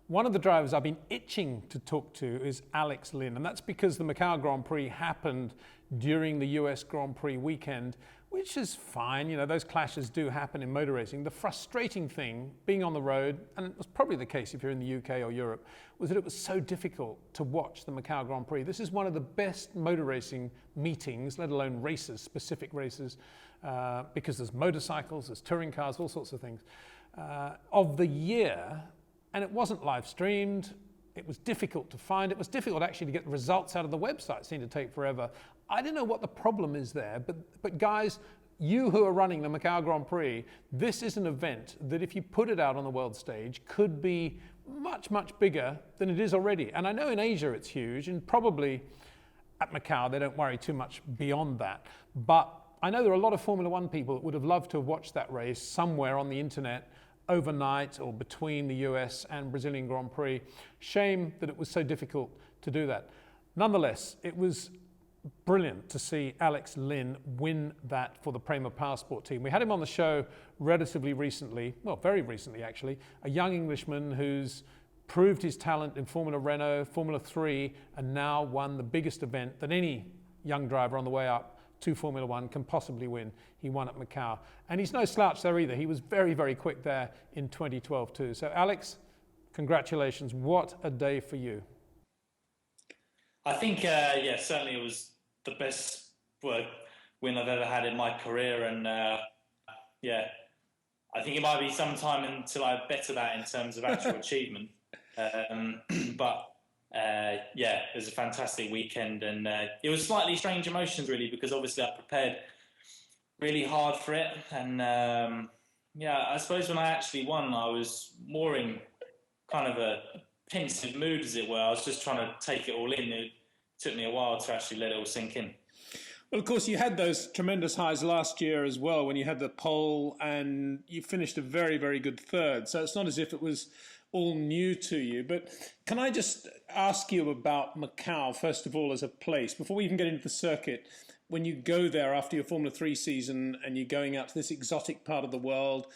One of the drivers I've been itching to talk to is Alex Lynn, and that's because the Macau Grand Prix happened during the US Grand Prix weekend, which is fine. You know, those clashes do happen in motor racing. The frustrating thing, being on the road, and it was probably the case if you're in the UK or Europe, was that it was so difficult to watch the Macau Grand Prix. This is one of the best motor racing meetings, let alone races, specific races, because there's motorcycles, there's touring cars, all sorts of things, of the year. And it wasn't live streamed. It was difficult to find. It was difficult actually to get the results out of the website. It seemed to take forever. I don't know what the problem is there, but guys, you who are running the Macau Grand Prix, this is an event that if you put it out on the world stage could be much, much bigger than it is already. And I know in Asia it's huge, and probably at Macau they don't worry too much beyond that. But I know there are a lot of Formula One people that would have loved to have watched that race somewhere on the internet overnight or between the US and Brazilian Grand Prix. Shame that it was so difficult to do that. Nonetheless, it was brilliant to see Alex Lynn win that for the Prema Powersport team. We had him on the show relatively recently, well, very recently actually, a young Englishman who's proved his talent in Formula Renault, Formula 3, and now won the biggest event that any young driver on the way up to Formula One can possibly win. He won at Macau. And he's no slouch there either. He was very, very quick there in 2012 too. So Alex, congratulations. What a day for you. I think, yeah, certainly it was the best win I've ever had in my career. And yeah, I think it might be some time until I better that in terms of actual achievement. But yeah, it was a fantastic weekend, and it was slightly strange emotions really, because obviously I prepared really hard for it, and yeah, I suppose when I actually won, I was more in kind of a pensive mood, as it were. I was just trying to take it all in. It took me a while to actually let it all sink in. Well, of course, you had those tremendous highs last year as well when you had the pole and you finished a very, very good third. So it's not as if it was all new to you. But can I just ask you about Macau, first of all, as a place, before we even get into the circuit? When you go there after your Formula 3 season and you're going out to this exotic part of the world,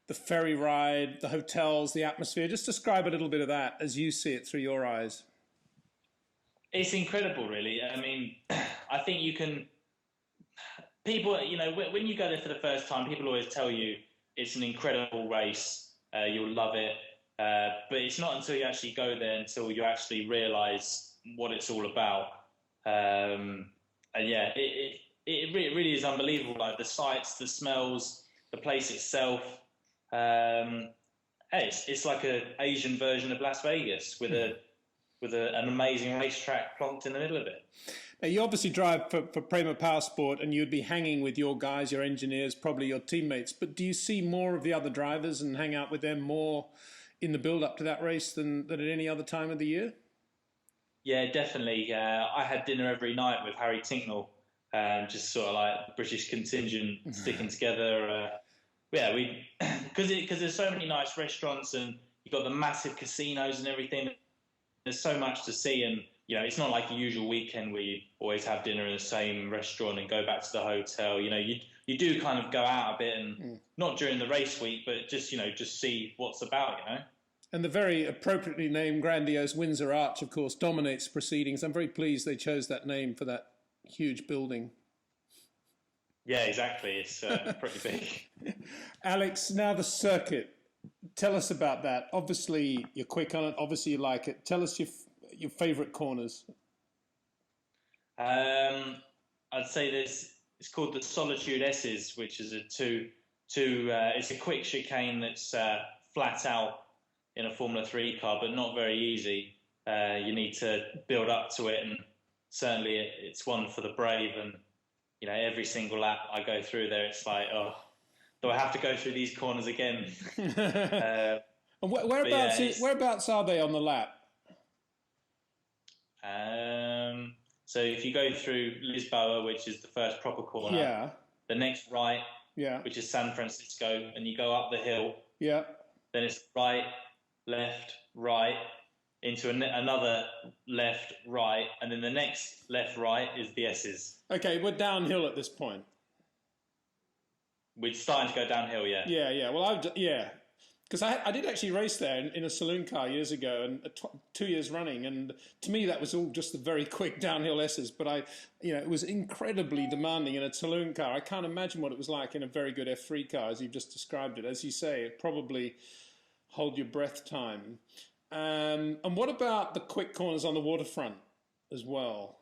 the ferry ride, the hotels, the atmosphere, just describe a little bit of that as you see it through your eyes. It's incredible, really. I mean, I think you can... People, you know, when you go there for the first time, people always tell you it's an incredible race, you'll love it. But it's not until you actually go there until you actually realise what it's all about. And yeah, it really is unbelievable. Like the sights, the smells, the place itself. It's like an Asian version of Las Vegas with an amazing racetrack plonked in the middle of it. Now, you obviously drive for Prema Powersport, and you'd be hanging with your guys, your engineers, probably your teammates. But do you see more of the other drivers and hang out with them more in the build-up to that race than at any other time of the year? Yeah, definitely. I had dinner every night with Harry Tinknell, just sort of like the British contingent sticking together. Yeah, because there's so many nice restaurants and you've got the massive casinos and everything. There's so much to see, and you know, it's not like a usual weekend where you always have dinner in the same restaurant and go back to the hotel. You know, you do kind of go out a bit, and not during the race week, but just, you know, just see what's about, you know. And the very appropriately named grandiose Windsor Arch, of course, dominates proceedings. I'm very pleased they chose that name for that huge building. Yeah, exactly. It's pretty big. Alex, now the circuit. Tell us about that. Obviously, you're quick on it. Obviously, you like it. Tell us your favourite corners. I'd say it's called the Solitude S's, which is it's a quick chicane that's flat out in a Formula 3 car, but not very easy. You need to build up to it, and certainly it's one for the brave. And you know, every single lap I go through there, it's like, oh, do I have to go through these corners again? And whereabouts are they on the lap? So if you go through Lisboa, which is the first proper corner, yeah, the next right, yeah, which is San Francisco, and you go up the hill, yeah, then it's right, left, right, into another left, right, and then the next left, right is the S's. Okay, we're downhill at this point. We're starting to go downhill, yeah. Yeah. Well, Because I did actually race there in a saloon car years ago, and 2 years running, and to me that was all just the very quick downhill S's. But it was incredibly demanding in a saloon car. I can't imagine what it was like in a very good F3 car, as you've just described it. As you say, it probably hold your breath time. And what about the quick corners on the waterfront as well?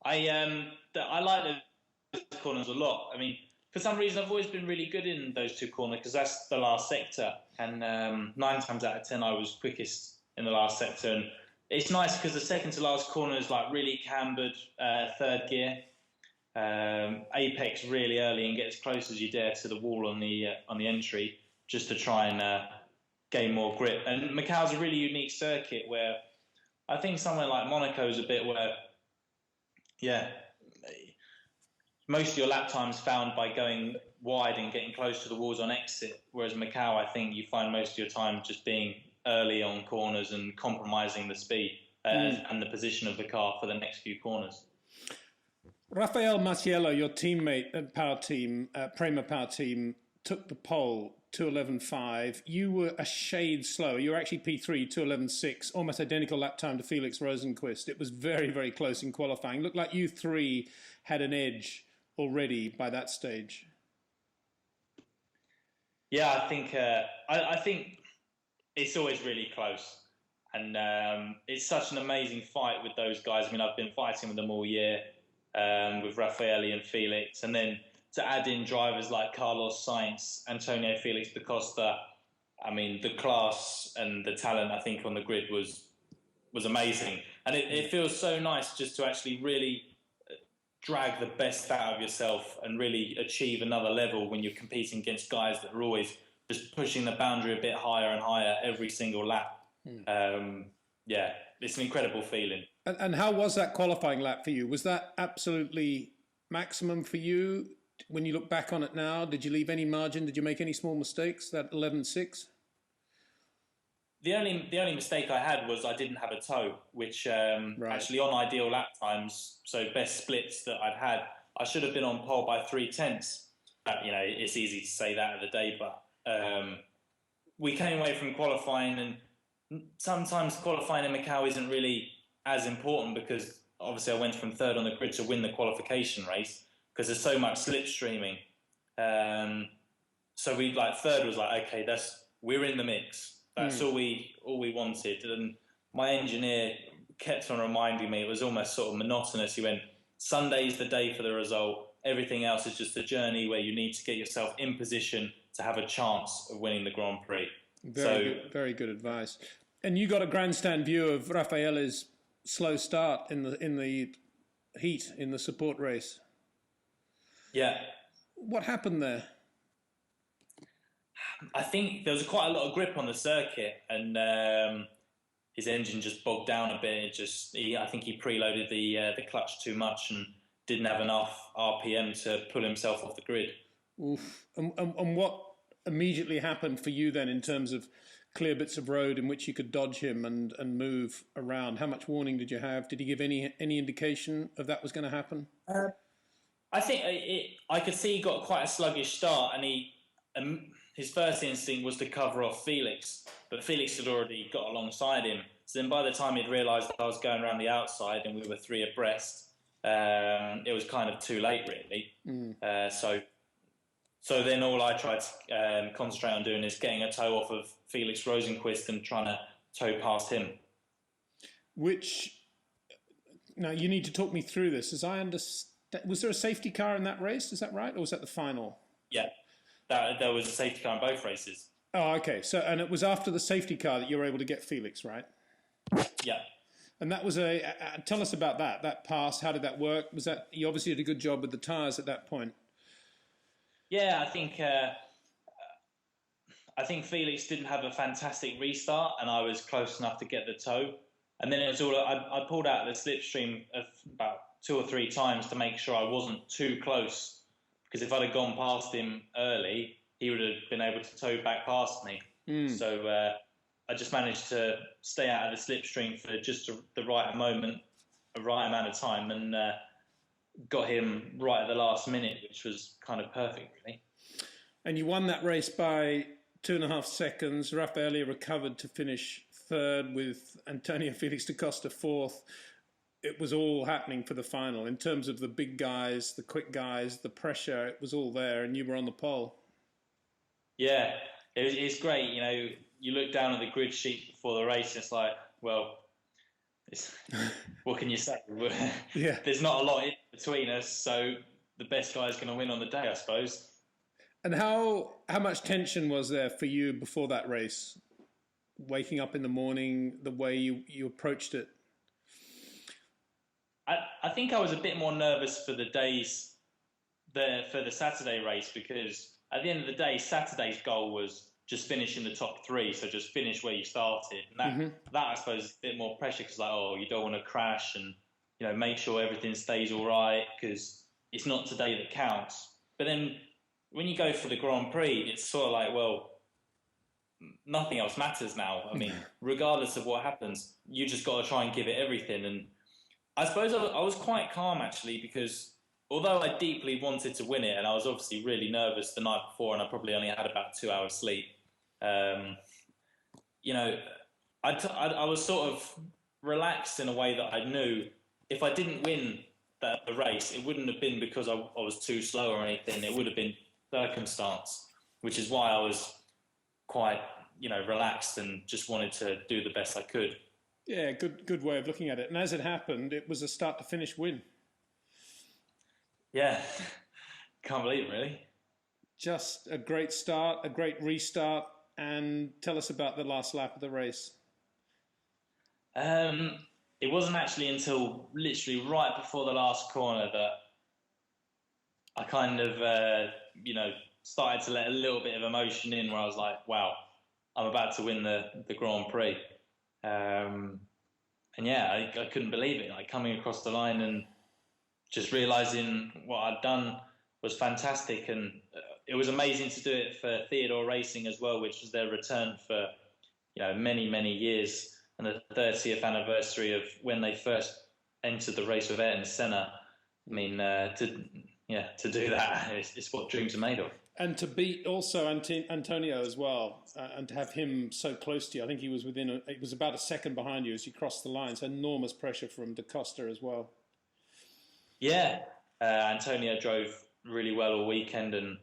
I like those corners a lot. I mean, for some reason, I've always been really good in those two corners because that's the last sector. And 9 times out of 10, I was quickest in the last sector. And it's nice because the second to last corner is like really cambered, third gear, apex really early, and get as close as you dare to the wall on the entry, just to try and gain more grip. And Macau's a really unique circuit where I think somewhere like Monaco's a bit where, most of your lap time's found by going wide and getting close to the walls on exit, whereas Macau, I think you find most of your time just being early on corners and compromising the speed and the position of the car for the next few corners. Raffaele Marciello, your teammate at Power Team, Prema Power Team, took the pole, 2:11.5. You were a shade slower. You were actually P3, 2:11.6, almost identical lap time to Felix Rosenqvist. It was very, very close in qualifying. Looked like you three had an edge already by that stage. Yeah, I think it's always really close, and it's such an amazing fight with those guys. I mean, I've been fighting with them all year, with Raffaele and Felix, and then to add in drivers like Carlos Sainz, Antonio Felix da Costa. I mean, the class and the talent I think on the grid was amazing, and it feels so nice just to actually really drag the best out of yourself and really achieve another level when you're competing against guys that are always just pushing the boundary a bit higher and higher every single lap. It's an incredible feeling. And how was that qualifying lap for you? Was that absolutely maximum for you? When you look back on it now, did you leave any margin? Did you make any small mistakes, that 11.6? The only mistake I had was I didn't have a toe, which actually on ideal lap times, so best splits that I'd had, I should have been on pole by 0.3. It's easy to say that at the day, but we came away from qualifying, and sometimes qualifying in Macau isn't really as important because obviously I went from third on the grid to win the qualification race because there's so much slipstreaming. So third was like, okay, we're in the mix. That's all we wanted. And my engineer kept on reminding me, it was almost sort of monotonous. He went, Sunday's the day for the result. Everything else is just a journey where you need to get yourself in position to have a chance of winning the Grand Prix. Very good advice. And you got a grandstand view of Raffaele's slow start in the heat, in the support race. Yeah. What happened there? I think there was quite a lot of grip on the circuit, and his engine just bogged down a bit. I think he preloaded the clutch too much and didn't have enough RPM to pull himself off the grid. Oof. And what immediately happened for you then in terms of clear bits of road in which you could dodge him and move around? How much warning did you have? Did he give any indication of that was going to happen? I think I could see he got quite a sluggish start, and his first instinct was to cover off Felix, but Felix had already got alongside him. So then by the time he'd realised I was going around the outside and we were three abreast, it was kind of too late, really. So then all I tried to concentrate on doing is getting a toe off of Felix Rosenqvist and trying to toe past him. Now you need to talk me through this. As I understand, was there a safety car in that race? Is that right? Or was that the final? Yeah, there was a safety car in both races. Oh, okay. And it was after the safety car that you were able to get Felix, right? Yeah. And that was tell us about that pass. How did that work? You obviously did a good job with the tyres at that point. Yeah, I think Felix didn't have a fantastic restart, and I was close enough to get the toe. And then it was I pulled out the slipstream about 2 or 3 times to make sure I wasn't too close, because if I'd have gone past him early, he would have been able to tow back past me. So I just managed to stay out of the slipstream for just the right moment, a right amount of time, and got him right at the last minute, which was kind of perfect, really. And you won that race by 2.5 seconds. Raffaele recovered to finish third with Antonio Felix da Costa fourth. It was all happening for the final in terms of the big guys, the quick guys, the pressure. It was all there, and you were on the pole. Yeah, it's great. You know, you look down at the grid sheet before the race, and it's like, well, what can you say? Yeah. There's not a lot in between us, so the best guy is going to win on the day, I suppose. And how much tension was there for you before that race? Waking up in the morning, the way you approached it? I think I was a bit more nervous for the days for the Saturday race, because at the end of the day, Saturday's goal was just finish in the top three, so just finish where you started. And that I suppose is a bit more pressure, because like, oh, you don't want to crash, and you know, make sure everything stays all right, because it's not today that counts. But then when you go for the Grand Prix, it's sort of like, well, nothing else matters now. I mean, regardless of what happens, you just got to try and give it everything. And I suppose I was quite calm, actually, because although I deeply wanted to win it, and I was obviously really nervous the night before, and I probably only had about 2 hours sleep, you know, I was sort of relaxed in a way that I knew if I didn't win the race, it wouldn't have been because I was too slow or anything. It would have been circumstance, which is why I was quite, you know, relaxed and just wanted to do the best I could. Yeah, good way of looking at it. And as it happened, it was a start to finish win. Yeah, can't believe it, really. Just a great start, a great restart. And tell us about the last lap of the race. It wasn't actually until literally right before the last corner that I kind of, you know, started to let a little bit of emotion in, where I was like, wow, I'm about to win the Grand Prix. And yeah, I couldn't believe it. Like, coming across the line and just realising what I'd done was fantastic. And it was amazing to do it for Theodore Racing as well, which was their return for, you know, many, many years, and the 30th anniversary of when they first entered the race with Ayrton Senna. I mean, to do that, it's what dreams are made of. And to beat also Antonio as well, and to have him so close to you. I think he was it was about a second behind you as you crossed the line. So enormous pressure from da Costa as well. Yeah, Antonio drove really well all weekend, and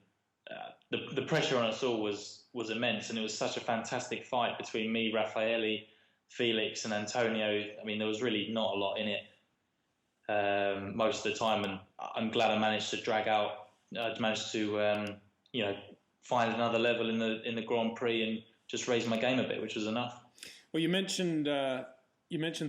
the pressure on us all was immense, and it was such a fantastic fight between me, Raffaele, Felix and Antonio. I mean, there was really not a lot in it most of the time, and I'm glad I managed to you know, find another level in the Grand Prix and just raise my game a bit, which was enough. Well, you mentioned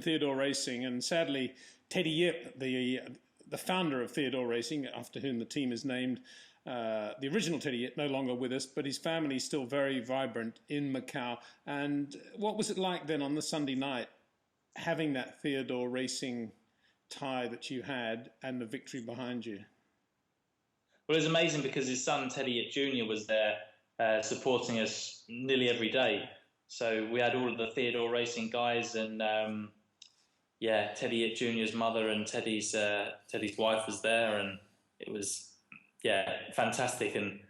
Theodore Racing, and sadly, Teddy Yip, the founder of Theodore Racing, after whom the team is named, the original Teddy Yip, no longer with us, but his family is still very vibrant in Macau. And what was it like then on the Sunday night, having that Theodore Racing tie that you had and the victory behind you? Well, it was amazing because his son, Teddy Yip Jr., was there supporting us nearly every day. So we had all of the Theodore Racing guys, and Teddy Yip Jr.'s mother and Teddy's wife was there, and it was fantastic. And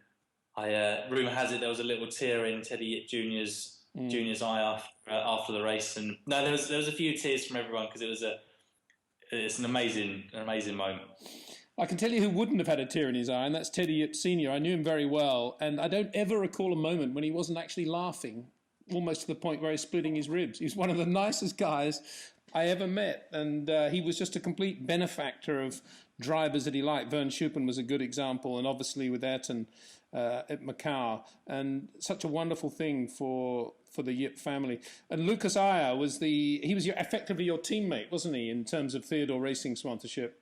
rumour has it there was a little tear in Teddy Yip Jr.'s eye after the race, and no, there was a few tears from everyone, because it's an amazing moment. I can tell you who wouldn't have had a tear in his eye, and that's Teddy Yip Sr. I knew him very well, and I don't ever recall a moment when he wasn't actually laughing, almost to the point where he's splitting his ribs. He's one of the nicest guys I ever met, and he was just a complete benefactor of drivers that he liked. Vern Schuppen was a good example, and obviously with Ayrton at Macau, and such a wonderful thing for the Yip family. And Lucas Ayer was effectively your teammate, wasn't he, in terms of Theodore Racing sponsorship?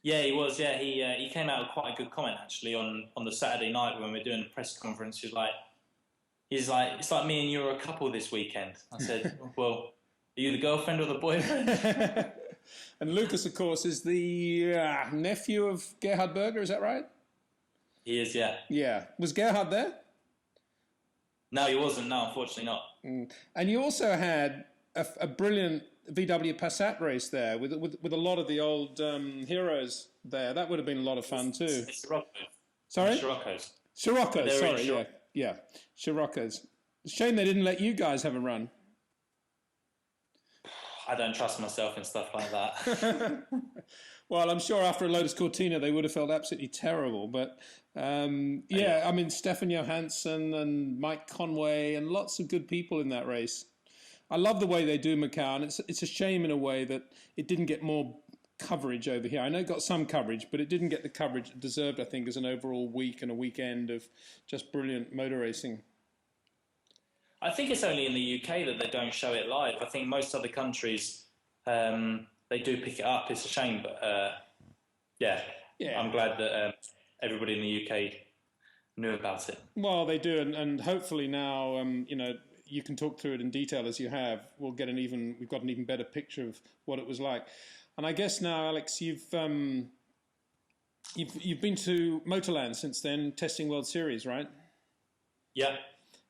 Yeah, he was. Yeah, he came out with quite a good comment actually on the Saturday night when we were doing a press conference. He's like, it's like me and you are a couple this weekend. I said, well, are you the girlfriend or the boyfriend? And Lucas, of course, is the nephew of Gerhard Berger. Is that right? He is. Yeah. Yeah. Was Gerhard there? No, he wasn't. No, unfortunately not. And you also had a brilliant VW Passat race there with a lot of the old heroes there. That would have been a lot of fun too. It's Scirocco. Sorry? Scirocco's. Scirocco, sorry, yeah. Yeah, Scirocco's. Shame they didn't let you guys have a run. I don't trust myself in stuff like that. Well, I'm sure after a Lotus Cortina they would have felt absolutely terrible. But yeah, I mean, Stefan Johansson and Mike Conway and lots of good people in that race. I love the way they do Macau, and it's a shame in a way that it didn't get more coverage over here. I know it got some coverage, but it didn't get the coverage it deserved, I think, as an overall week and a weekend of just brilliant motor racing. I think it's only in the UK that they don't show it live. I think most other countries, they do pick it up. It's a shame, but yeah, I'm glad that everybody in the UK knew about it. Well, they do, and hopefully now, you know, you can talk through it in detail as you have. We've got an even better picture of what it was like. And I guess now, Alex, you've been to Motorland since then, testing World Series, right? Yeah.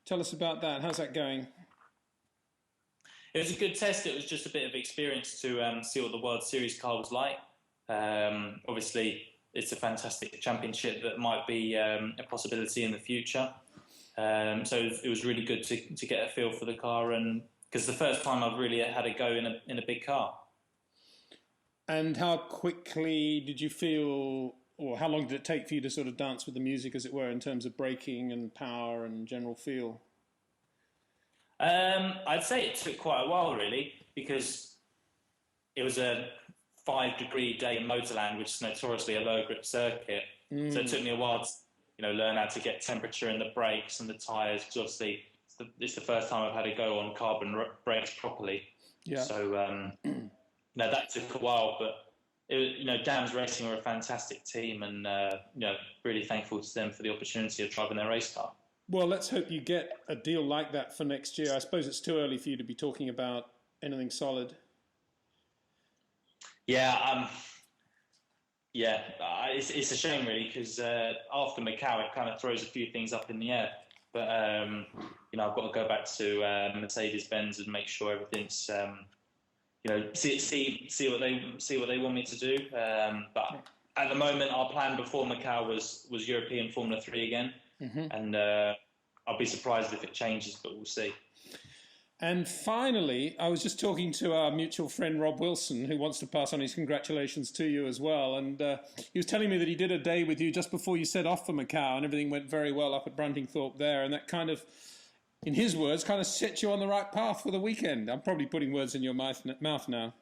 Tell us about that. How's that going? It was a good test. It was just a bit of experience to see what the World Series car was like. Obviously, it's a fantastic championship that might be a possibility in the future. So it was really good to get a feel for the car, and because the first time I've really had a go in a big car. And how quickly did you feel, or how long did it take for you to sort of dance with the music, as it were, in terms of braking and power and general feel? I'd say it took quite a while, really, because it was a 5-degree day in Motorland, which is notoriously a low grip circuit. So it took me a while to learn how to get temperature in the brakes and the tyres, because obviously it's the first time I've had to go on carbon brakes properly. Yeah. So that took a while, but Dams Racing are a fantastic team, and really thankful to them for the opportunity of driving their race car. Well, let's hope you get a deal like that for next year. I suppose it's too early for you to be talking about anything solid. Yeah, it's a shame really, because after Macau it kind of throws a few things up in the air. But I've got to go back to Mercedes-Benz and make sure everything's see what they want me to do. But at the moment, our plan before Macau was European Formula 3 again, and I'll be surprised if it changes, but we'll see. And finally, I was just talking to our mutual friend Rob Wilson, who wants to pass on his congratulations to you as well. And he was telling me that he did a day with you just before you set off for Macau, and everything went very well up at Bruntingthorpe there. And that kind of, in his words, kind of set you on the right path for the weekend. I'm probably putting words in your mouth now.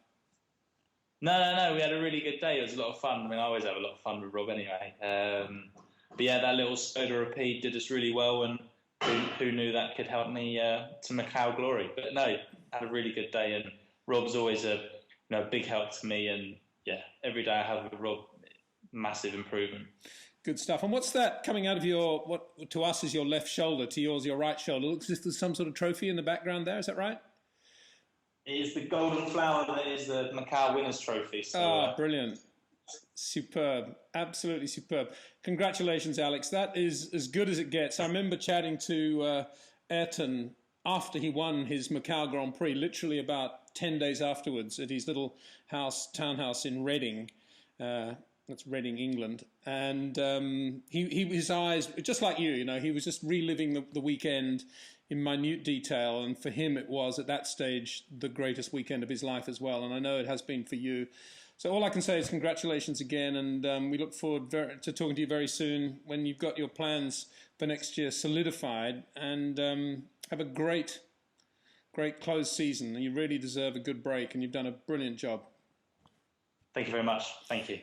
No. We had a really good day. It was a lot of fun. I mean, I always have a lot of fun with Rob anyway. But yeah, that little Skoda Rapide did us really well, and who knew that could help me to Macau glory. But no, had a really good day, and Rob's always a big help to me, and yeah, every day I have with Rob, massive improvement. Good stuff. And what's that coming out of your, what to us is your left shoulder, to yours your right shoulder? Looks as if there's some sort of trophy in the background there, is that right? It is the golden flower that is the Macau Winners' Trophy. So, brilliant. Superb. Absolutely superb. Congratulations, Alex. That is as good as it gets. I remember chatting to Ayrton after he won his Macau Grand Prix, literally about 10 days afterwards, at his little townhouse in Reading. That's Reading, England. And his eyes, just like you, he was just reliving the weekend in minute detail. And for him, it was, at that stage, the greatest weekend of his life as well. And I know it has been for you. So all I can say is congratulations again, and we look forward to talking to you very soon when you've got your plans for next year solidified, and have a great close season. And you really deserve a good break, and you've done a brilliant job. Thank you very much. Thank you.